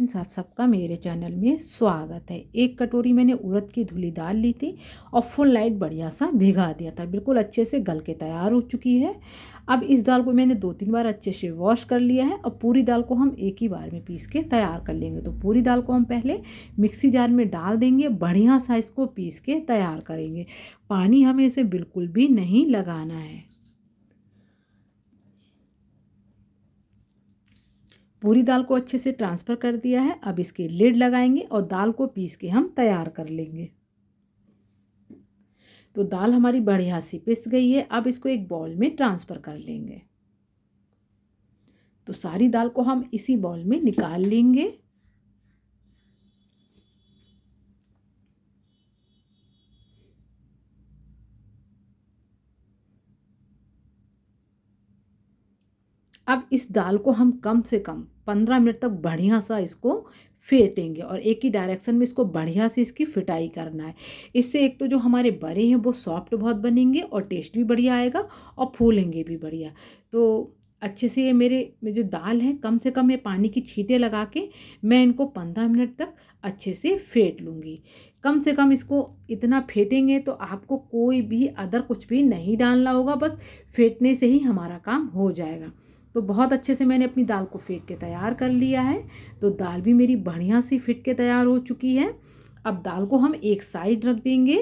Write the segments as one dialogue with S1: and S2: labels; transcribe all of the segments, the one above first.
S1: आप सबका मेरे चैनल में स्वागत है। एक कटोरी मैंने उड़द की धुली दाल ली थी और फुल नाइट बढ़िया सा भिगा दिया था। बिल्कुल अच्छे से गल के तैयार हो चुकी है। अब इस दाल को मैंने 2-3 बार अच्छे से वॉश कर लिया है और पूरी दाल को हम एक ही बार में पीस के तैयार कर लेंगे। तो पूरी दाल को हम पहले मिक्सी जार में डाल देंगे, बढ़िया सा इसको पीस के तैयार करेंगे। पानी हमें इसमें बिल्कुल भी नहीं लगाना है। पूरी दाल को अच्छे से ट्रांसफ़र कर दिया है। अब इसके लिड लगाएंगे और दाल को पीस के हम तैयार कर लेंगे। तो दाल हमारी बढ़िया सी पिस गई है। अब इसको एक बाउल में ट्रांसफ़र कर लेंगे। तो सारी दाल को हम इसी बाउल में निकाल लेंगे। अब इस दाल को हम कम से कम 15 मिनट तक बढ़िया सा इसको फेंटेंगे और एक ही डायरेक्शन में इसको बढ़िया से इसकी फिटाई करना है। इससे एक तो जो हमारे बड़े हैं वो सॉफ्ट बहुत बनेंगे और टेस्ट भी बढ़िया आएगा और फूलेंगे भी बढ़िया। तो अच्छे से ये मेरे में जो दाल है कम से कम ये पानी की छींटे लगा के मैं इनको 15 मिनट तक अच्छे से फेंट लूँगी। कम से कम इसको इतना फेंटेंगे तो आपको कोई भी अदर कुछ भी नहीं डालना होगा, बस फेंटने से ही हमारा काम हो जाएगा। तो बहुत अच्छे से मैंने अपनी दाल को फेंट के तैयार कर लिया है। तो दाल भी मेरी बढ़िया सी फिट के तैयार हो चुकी है। अब दाल को हम एक साइड रख देंगे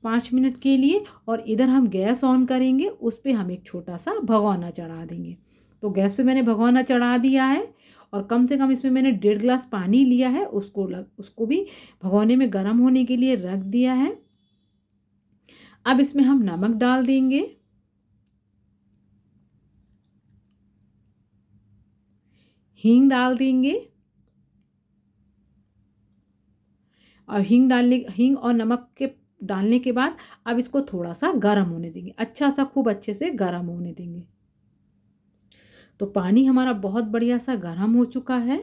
S1: 5 मिनट के लिए और इधर हम गैस ऑन करेंगे। उस पर हम एक छोटा सा भगोना चढ़ा देंगे। तो गैस पे मैंने भगोना चढ़ा दिया है और कम से कम इसमें मैंने 1.5 गिलास पानी लिया है। उसको भी भगोने में गर्म होने के लिए रख दिया है। अब इसमें हम नमक डाल देंगे, हींग डाल देंगे और हींग और नमक के डालने के बाद अब इसको थोड़ा सा गर्म होने देंगे। अच्छा सा खूब अच्छे से गर्म होने देंगे। तो पानी हमारा बहुत बढ़िया सा गर्म हो चुका है।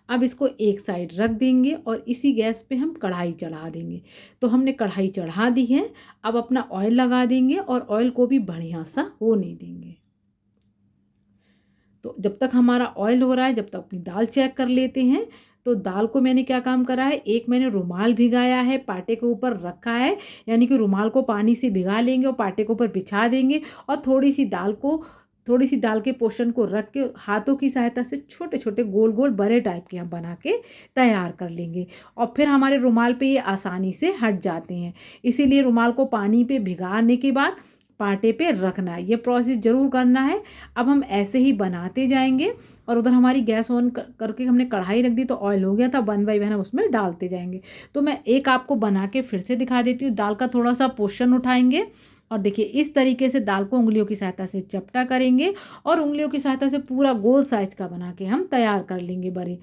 S1: अब इसको एक साइड रख देंगे और इसी गैस पे हम कढ़ाई चढ़ा देंगे। तो हमने कढ़ाई चढ़ा दी है। अब अपना ऑयल लगा देंगे और ऑयल को भी बढ़िया सा होने देंगे। तो जब तक हमारा ऑयल हो रहा है, जब तक अपनी दाल चेक कर लेते हैं। तो दाल को मैंने क्या काम करा है, एक मैंने रुमाल भिगाया है, पाटे के ऊपर रखा है। यानी कि रुमाल को पानी से भिगा लेंगे और पाटे के ऊपर बिछा देंगे और थोड़ी सी दाल के पोर्शन को रख के हाथों की सहायता से छोटे छोटे गोल गोल बड़े टाइप के हम बना के तैयार कर लेंगे। और फिर हमारे रुमाल पे ये आसानी से हट जाते हैं। इसीलिए रुमाल को पानी पे भिगाने के बाद पाटे पे रखना है। ये प्रोसेस ज़रूर करना है। अब हम ऐसे ही बनाते जाएंगे और उधर हमारी गैस ऑन करके हमने कढ़ाई रख दी। तो ऑयल हो गया था, 1 बाय 1 हम उसमें डालते जाएंगे। तो मैं एक आपको बना के फिर से दिखा देती हूँ। दाल का थोड़ा सा पोर्शन उठाएंगे और देखिए इस तरीके से दाल को उंगलियों की सहायता से चपटा करेंगे और उंगलियों की सहायता से पूरा गोल साइज का बना के हम तैयार कर लेंगे बड़े।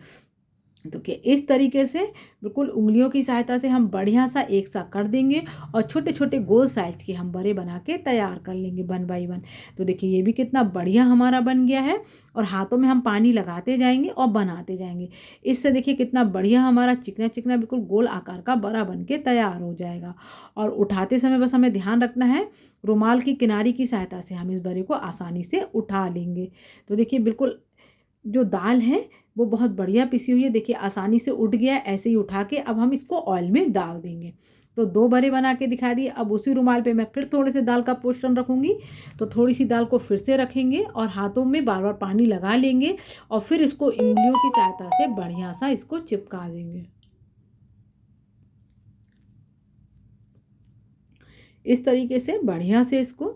S1: तो कि इस तरीके से बिल्कुल उंगलियों की सहायता से हम बढ़िया सा एक सा कर देंगे और छोटे छोटे गोल साइज के हम बड़े बना के तैयार कर लेंगे 1 बाय 1। तो देखिए ये भी कितना बढ़िया हमारा बन गया है और हाथों में हम पानी लगाते जाएंगे और बनाते जाएंगे। इससे देखिए कितना बढ़िया हमारा चिकना चिकना बिल्कुल गोल आकार का बड़ा बन के तैयार हो जाएगा। और उठाते समय बस हमें ध्यान रखना है, रुमाल की किनारी की सहायता से हम इस बड़े को आसानी से उठा लेंगे। तो देखिए बिल्कुल जो दाल है वो बहुत बढ़िया पिसी हुई है। देखिए आसानी से उठ गया। ऐसे ही उठा के अब हम इसको ऑयल में डाल देंगे। तो 2 बड़े बना के दिखा दिए। अब उसी रुमाल पे मैं फिर थोड़े से दाल का पोर्शन रखूँगी। तो थोड़ी सी दाल को फिर से रखेंगे और हाथों में बार बार पानी लगा लेंगे और फिर इसको उंगलियों की सहायता से बढ़िया सा इसको चिपका देंगे। इस तरीके से बढ़िया से इसको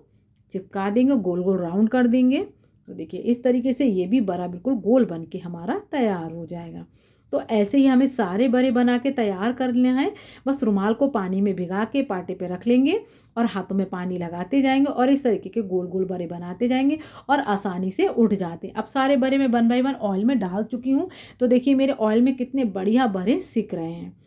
S1: चिपका देंगे, गोल गोल राउंड कर देंगे। तो देखिए इस तरीके से ये भी बड़ा बिल्कुल गोल बन के हमारा तैयार हो जाएगा। तो ऐसे ही हमें सारे बड़े बना के तैयार कर लेना है। बस रुमाल को पानी में भिगा के पाटे पे रख लेंगे और हाथों में पानी लगाते जाएंगे और इस तरीके के गोल गोल बड़े बनाते जाएंगे और आसानी से उठ जाते हैं। अब सारे बड़े मैं 1 बाय 1 ऑयल में डाल चुकी हूँ। तो देखिए मेरे ऑयल में कितने बढ़िया बड़े सिक रहे हैं।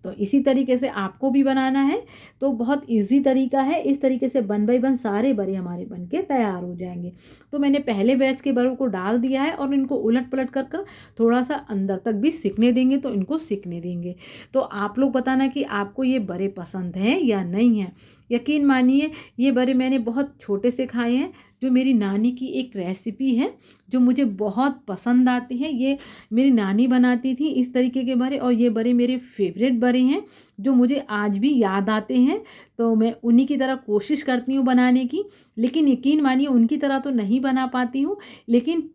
S1: तो इसी तरीके से आपको भी बनाना है। तो बहुत इजी तरीका है। इस तरीके से 1 बाय 1 सारे बड़े हमारे बन के तैयार हो जाएंगे। तो मैंने पहले बैच के बड़ों को डाल दिया है और इनको उलट पलट कर कर थोड़ा सा अंदर तक भी सिकने देंगे। तो इनको सिकने देंगे। तो आप लोग बताना कि आपको ये बड़े पसंद हैं या नहीं हैं। यकीन मानिए ये बड़े मैंने बहुत छोटे से खाए हैं। जो मेरी नानी की एक रेसिपी है जो मुझे बहुत पसंद आती है, ये मेरी नानी बनाती थी इस तरीके के बड़े, और ये बड़े मेरे फेवरेट बड़े हैं जो मुझे आज भी याद आते हैं। तो मैं उन्हीं की तरह कोशिश करती हूँ बनाने की, लेकिन यकीन मानिए उनकी तरह तो नहीं बना पाती हूँ। लेकिन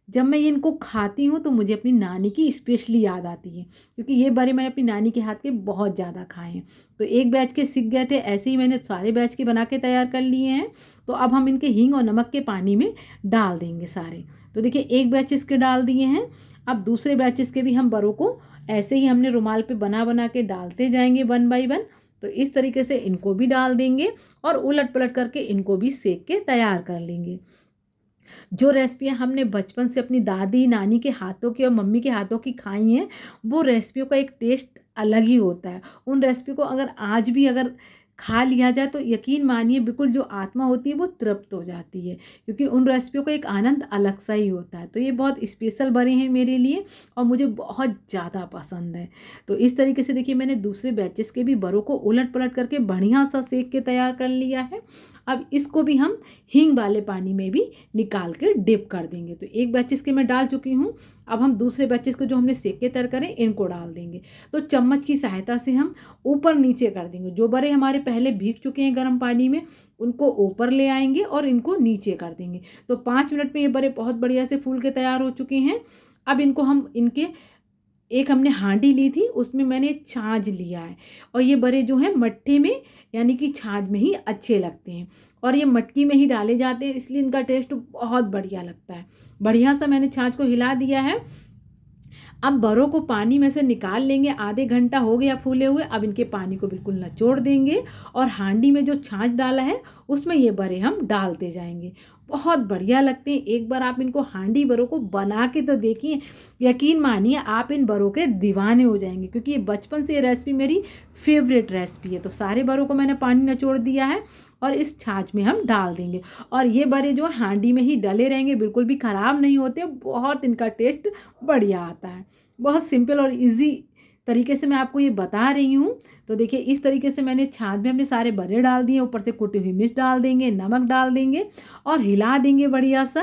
S1: जब मैं ये इनको खाती हूँ तो मुझे अपनी नानी की स्पेशली याद आती है, क्योंकि ये बड़े मैंने अपनी नानी के हाथ के बहुत ज़्यादा खाए हैं। तो एक बैच के सीख गए थे, ऐसे ही मैंने सारे बैच के बना के तैयार कर लिए हैं। तो अब हम इनके हींग और नमक के पानी में डाल देंगे सारे। तो देखिए एक बैचेस के डाल दिए हैं, अब दूसरे बैचेस के भी हम बड़ों को ऐसे ही हमने रुमाल पे बना बना के डालते जाएंगे वन बाई वन। तो इस तरीके से इनको भी डाल देंगे और उलट पलट करके इनको भी सेक के तैयार कर लेंगे। जो रेसिपियाँ हमने बचपन से अपनी दादी नानी के हाथों की और मम्मी के हाथों की खाई हैं, वो रेसिपियों का एक टेस्ट अलग ही होता है। उन रेसिपी को अगर आज भी अगर खा लिया जाए तो यकीन मानिए बिल्कुल जो आत्मा होती है वो तृप्त हो जाती है, क्योंकि उन रेसिपियों का एक आनंद अलग सा ही होता है। तो ये बहुत स्पेशल बने हैं मेरे लिए और मुझे बहुत ज़्यादा पसंद है। तो इस तरीके से देखिए मैंने दूसरे बैचेस के भी बड़ों को उलट पलट करके बढ़िया सा सेक के तैयार कर लिया है। अब इसको भी हम हींग वाले पानी में भी निकाल के डिप कर देंगे। तो एक बैचेस के मैं डाल चुकी हूँ, अब हम दूसरे बैचेस को जो हमने सेक के तैयार करें इनको डाल देंगे। तो चम्मच की सहायता से हम ऊपर नीचे कर देंगे। जो बड़े हमारे पहले भीग चुके हैं गर्म पानी में उनको ऊपर ले आएंगे और इनको नीचे कर देंगे। तो 5 मिनट में ये बड़े बहुत बढ़िया से फूल के तैयार हो चुके हैं। अब इनको हम इनके एक हमने हांडी ली थी उसमें मैंने छाछ लिया है, और ये बड़े जो हैं मट्ठे में यानी कि छाछ में ही अच्छे लगते हैं, और ये मटकी में ही डाले जाते हैं इसलिए इनका टेस्ट बहुत बढ़िया लगता है। बढ़िया सा मैंने छाछ को हिला दिया है। अब बड़ों को पानी में से निकाल लेंगे, आधे घंटा हो गया फूले हुए। अब इनके पानी को बिल्कुल निचोड़ देंगे और हांडी में जो छाछ डाला है उसमें ये बड़े हम डालते जाएंगे। बहुत बढ़िया लगते हैं। एक बार आप इनको हांडी बड़ों को बना के तो देखिए, यकीन मानिए आप इन बड़ों के दीवाने हो जाएंगे, क्योंकि ये बचपन से ये रेसिपी मेरी फेवरेट रेसिपी है। तो सारे बड़ों को मैंने पानी निचोड़ दिया है और इस छाछ में हम डाल देंगे, और ये बड़े जो हांडी में ही डले रहेंगे, बिल्कुल भी ख़राब नहीं होते, बहुत इनका टेस्ट बढ़िया आता है। बहुत सिंपल और इजी तरीके से मैं आपको ये बता रही हूँ। तो देखिए इस तरीके से मैंने छाछ में अपने सारे बड़े डाल दिए, ऊपर से कुटी हुई मिर्च डाल देंगे, नमक डाल देंगे और हिला देंगे बढ़िया सा।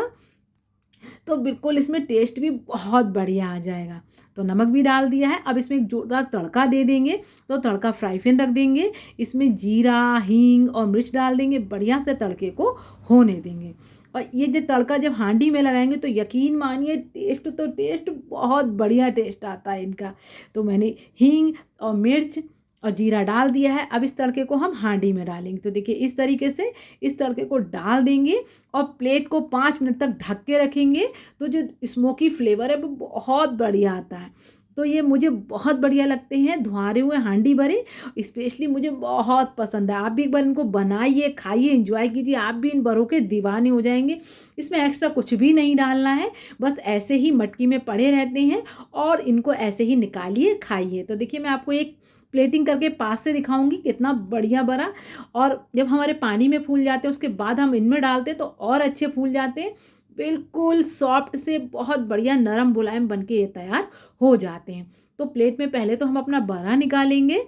S1: तो बिल्कुल इसमें टेस्ट भी बहुत बढ़िया आ जाएगा। तो नमक भी डाल दिया है। अब इसमें एक जोरदार तड़का दे देंगे। तो तड़का फ्राई पैन रख देंगे, इसमें जीरा हींग और मिर्च डाल देंगे, बढ़िया से तड़के को होने देंगे। और ये जो तड़का जब हांडी में लगाएंगे तो यकीन मानिए टेस्ट बहुत बढ़िया टेस्ट आता है इनका। तो मैंने हींग और मिर्च और जीरा डाल दिया है। अब इस तड़के को हम हांडी में डालेंगे। तो देखिए इस तरीके से इस तड़के को डाल देंगे और प्लेट को 5 मिनट तक ढक के रखेंगे। तो जो स्मोकी फ्लेवर है वो बहुत बढ़िया आता है। तो ये मुझे बहुत बढ़िया लगते हैं धुआरे हुए हांडी बड़े, स्पेशली मुझे बहुत पसंद है। आप भी एक बार इनको बनाइए, खाइए, एंजॉय कीजिए, आप भी इन बड़ों के दीवाने हो जाएंगे। इसमें एक्स्ट्रा कुछ भी नहीं डालना है, बस ऐसे ही मटकी में पड़े रहते हैं और इनको ऐसे ही निकालिए खाइए। तो देखिए मैं आपको एक प्लेटिंग करके पास से दिखाऊंगी कितना बढ़िया बना। और जब हमारे पानी में फूल जाते हैं उसके बाद हम इनमें डालते हैं तो और अच्छे फूल जाते हैं, बिल्कुल सॉफ्ट से बहुत बढ़िया नरम मुलायम बन के ये तैयार हो जाते हैं। तो प्लेट में पहले तो हम अपना बड़ा निकालेंगे।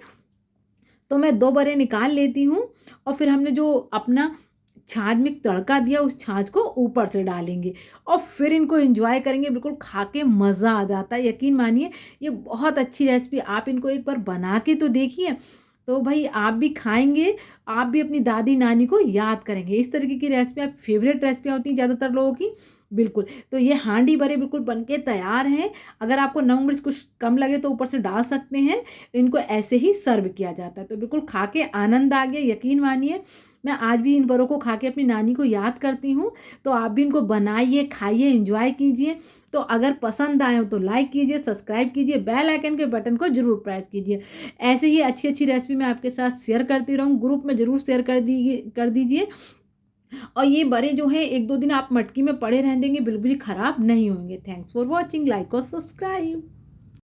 S1: तो मैं 2 बड़े निकाल लेती हूँ और फिर हमने जो अपना छाछ में तड़का दिया उस छाछ को ऊपर से डालेंगे और फिर इनको एंजॉय करेंगे। बिल्कुल खा के मज़ा आ जाता है। यकीन मानिए ये बहुत अच्छी रेसिपी, आप इनको एक बार बना के तो देखिए। तो भाई आप भी खाएंगे, आप भी अपनी दादी नानी को याद करेंगे। इस तरीके की रेसिपी आप फेवरेट रेसिपियाँ होती हैं ज़्यादातर लोगों की। बिल्कुल, तो ये हांडी बड़े बिल्कुल बन के तैयार हैं। अगर आपको नमक मिर्च कुछ कम लगे तो ऊपर से डाल सकते हैं। इनको ऐसे ही सर्व किया जाता है। तो बिल्कुल खा के आनंद आ गया। यकीन मानिए मैं आज भी इन बड़ों को खा के अपनी नानी को याद करती हूँ। तो आप भी इनको बनाइए, खाइए, एंजॉय कीजिए। तो अगर पसंद आए हो तो लाइक कीजिए, सब्सक्राइब कीजिए, बेल आइकन के बटन को जरूर प्रेस कीजिए। ऐसे ही अच्छी अच्छी रेसिपी मैं आपके साथ शेयर करती रहूँ। ग्रुप में ज़रूर शेयर कर दीजिए। और ये बड़े जो हैं 1-2 दिन आप मटकी में पड़े रहने देंगे, बिल्कुल भी ख़राब नहीं होंगे। थैंक्स फॉर वॉचिंग, लाइक और सब्सक्राइब।